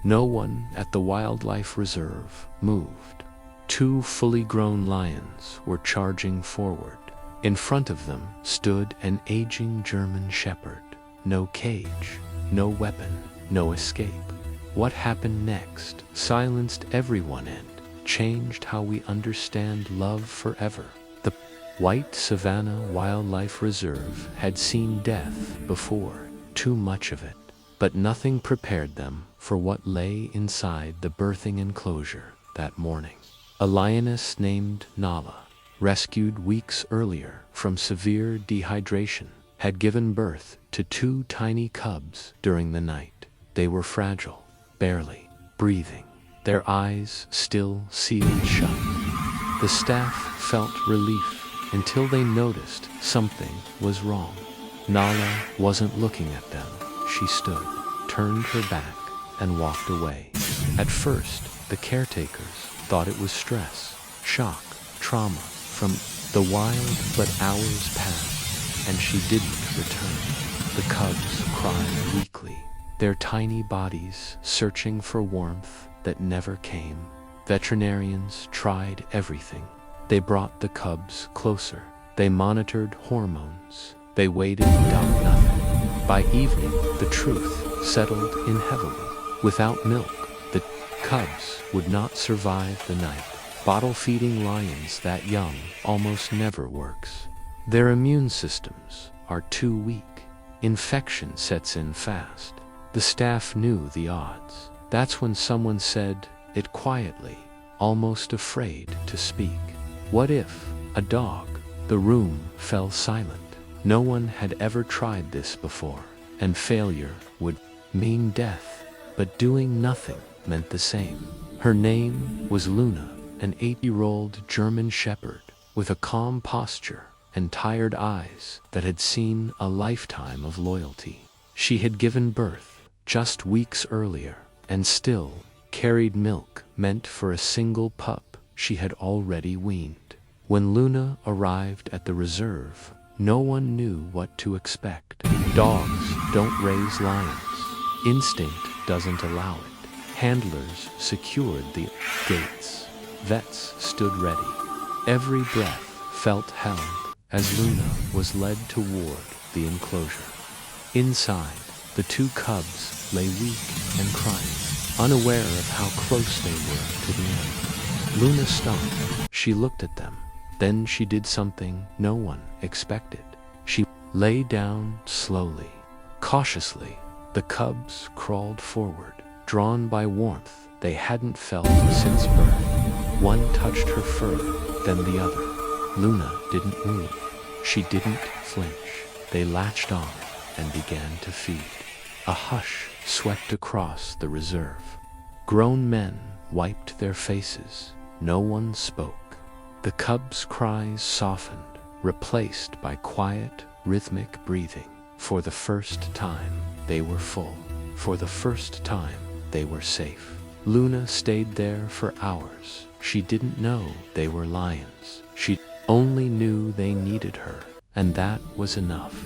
No one at the wildlife reserve moved. Two fully grown lions were charging forward. In front of them stood an aging German shepherd. No cage, no weapon, no escape. What happened next silenced everyone and changed how we understand love forever. The White Savannah Wildlife Reserve had seen death before, too much of it, but nothing prepared them for what lay inside the birthing enclosure that morning. A lioness named Nala, rescued weeks earlier from severe dehydration, had given birth to two tiny cubs during the night. They were fragile, barely breathing, their eyes still sealed shut. The staff felt relief until they noticed something was wrong. Nala wasn't looking at them. She stood, turned her back, and walked away. At first, the caretakers thought it was stress, shock, trauma from the wild, but hours passed, and she didn't return. The cubs cried weakly, their tiny bodies searching for warmth that never came. Veterinarians tried everything. They brought the cubs closer. They monitored hormones. They waited, got nothing. By evening, the truth settled in heavily. Without milk, the cubs would not survive the night. Bottle-feeding lions that young almost never works. Their immune systems are too weak. Infection sets in fast. The staff knew the odds. That's when someone said it quietly, almost afraid to speak. What if a dog? The room fell silent. No one had ever tried this before, and failure would mean death, but doing nothing meant the same. Her name was Luna, an 8-year-old German shepherd with a calm posture and tired eyes that had seen a lifetime of loyalty. She had given birth just weeks earlier and still carried milk meant for a single pup she had already weaned. When Luna arrived at the reserve, no one knew what to expect. Dogs don't raise lions. Instinct doesn't allow it. Handlers secured the gates. Vets stood ready. Every breath felt held as Luna was led toward the enclosure. Inside, the two cubs lay weak and crying, unaware of how close they were to the end. Luna stopped. She looked at them. Then she did something no one expected. She lay down slowly. Cautiously, the cubs crawled forward, drawn by warmth they hadn't felt since birth. One touched her fur, then the other. Luna didn't move. She didn't flinch. They latched on and began to feed. A hush swept across the reserve. Grown men wiped their faces. No one spoke. The cubs' cries softened, replaced by quiet, rhythmic breathing. For the first time, they were full. For the first time, they were safe. Luna stayed there for hours. She didn't know they were lions. She only knew they needed her, and that was enough.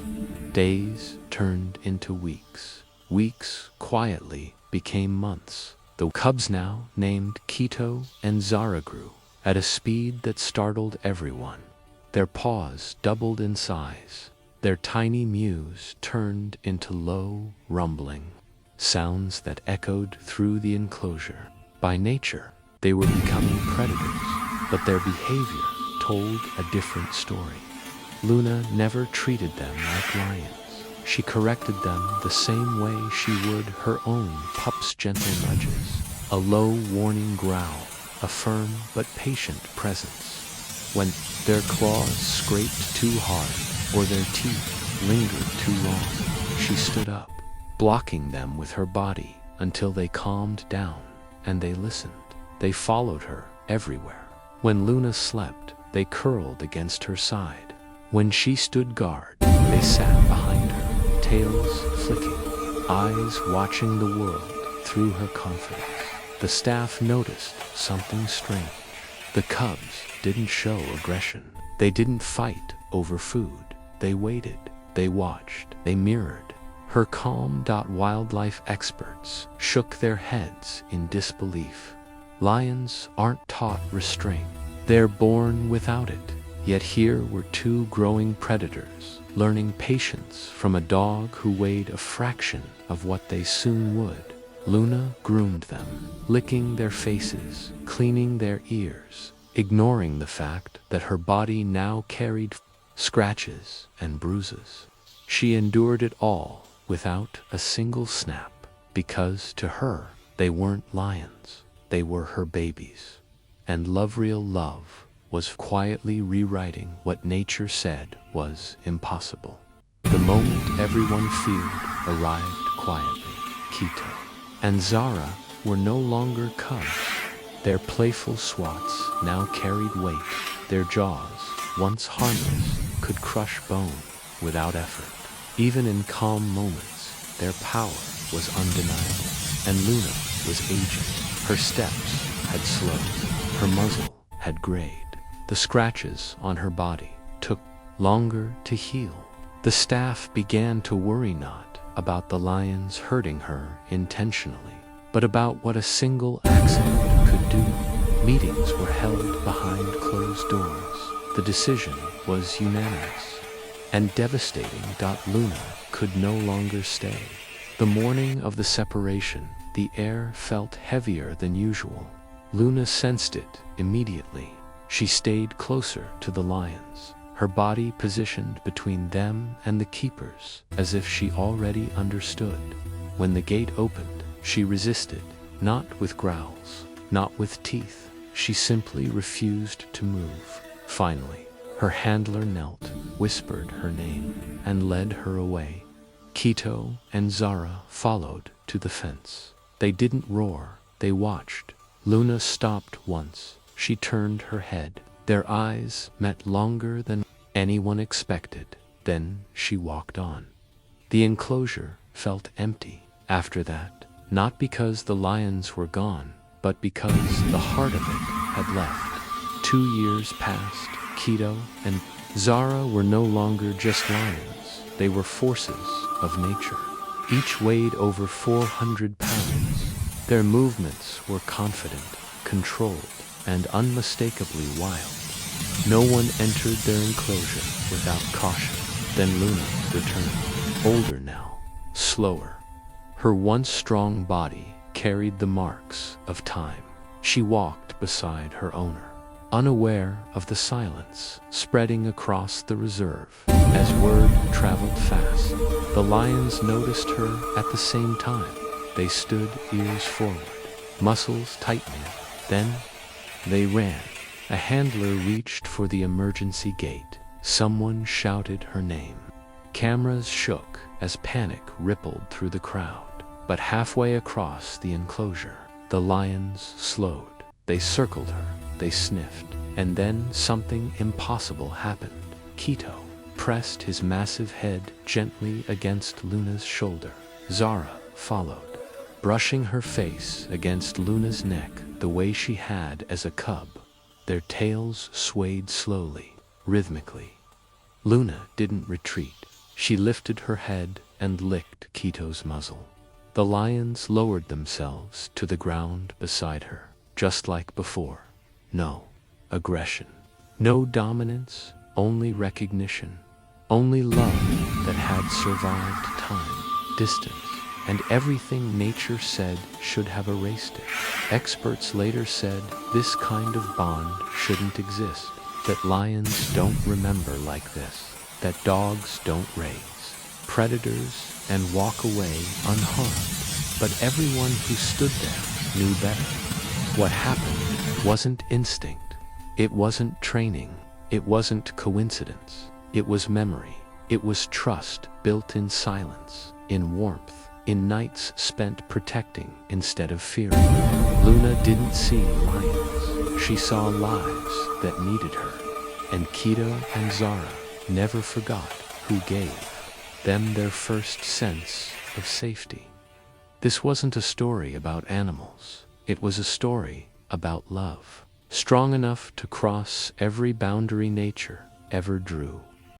Days turned into weeks. Weeks quietly became months. The cubs now named Keto and Zara grew at a speed that startled everyone. Their paws doubled in size. Their tiny mews turned into low, rumbling sounds that echoed through the enclosure. By nature, they were becoming predators, but their behavior told a different story. Luna never treated them like lions. She corrected them the same way she would her own pup's gentle nudges. A low warning growl, a firm but patient presence. When their claws scraped too hard or their teeth lingered too long, she stood up, blocking them with her body until they calmed down and they listened. They followed her everywhere. When Luna slept, they curled against her side. When she stood guard, they sat behind her, tails flicking, eyes watching the world through her confidence. The staff noticed something strange. The cubs didn't show aggression. They didn't fight over food. They waited. They watched. They mirrored. Her calm. Wildlife experts shook their heads in disbelief. Lions aren't taught restraint. They're born without it. Yet here were two growing predators, learning patience from a dog who weighed a fraction of what they soon would. Luna groomed them, licking their faces, cleaning their ears, ignoring the fact that her body now carried scratches and bruises. She endured it all without a single snap, because to her, they weren't lions, they were her babies. And real love was quietly rewriting what nature said was impossible. The moment everyone feared arrived quietly. Quito and Zara were no longer cubs. Their playful swats now carried weight. Their jaws, once harmless, could crush bone without effort. Even in calm moments, their power was undeniable. And Luna was aging. Her steps had slowed. Her muzzle had grayed. The scratches on her body took longer to heal. The staff began to worry not about the lions hurting her intentionally, but about what a single accident could do. Meetings were held behind closed doors. The decision was unanimous and devastating. Luna could no longer stay. The morning of the separation, the air felt heavier than usual. Luna sensed it immediately. She stayed closer to the lions, her body positioned between them and the keepers, as if she already understood. When the gate opened, she resisted, not with growls, not with teeth. She simply refused to move. Finally, her handler knelt, whispered her name, and led her away. Quito and Zara followed to the fence. They didn't roar, they watched. Luna stopped once. She turned her head. Their eyes met longer than anyone expected. Then she walked on. The enclosure felt empty after that, not because the lions were gone, but because the heart of it had left. 2 years passed. Quito and Zara were no longer just lions. They were forces of nature. Each weighed over 400 pounds. Their movements were confident, controlled, and unmistakably wild. No one entered their enclosure without caution. Then Luna returned, older now, slower. Her once strong body carried the marks of time. She walked beside her owner, unaware of the silence spreading across the reserve. As word traveled fast, the lions noticed her at the same time. They stood ears forward, muscles tightening. Then they ran. A handler reached for the emergency gate. Someone shouted her name. Cameras shook as panic rippled through the crowd. But halfway across the enclosure, the lions slowed. They circled her, they sniffed, and then something impossible happened. Quito pressed his massive head gently against Luna's shoulder. Zara followed, brushing her face against Luna's neck the way she had as a cub. Their tails swayed slowly, rhythmically. Luna didn't retreat. She lifted her head and licked Quito's muzzle. The lions lowered themselves to the ground beside her, just like before. No aggression, no dominance, only recognition, only love that had survived time, distance, and everything nature said should have erased it. Experts later said this kind of bond shouldn't exist, that lions don't remember like this, that dogs don't raise predators and walk away unharmed. But everyone who stood there knew better. What happened wasn't instinct, it wasn't training, it wasn't coincidence, it was memory, it was trust built in silence, in warmth, in nights spent protecting instead of fearing. Luna didn't see lions. She saw lives that needed her. And Quito and Zara never forgot who gave them their first sense of safety. This wasn't a story about animals. It was a story about love, strong enough to cross every boundary nature ever drew.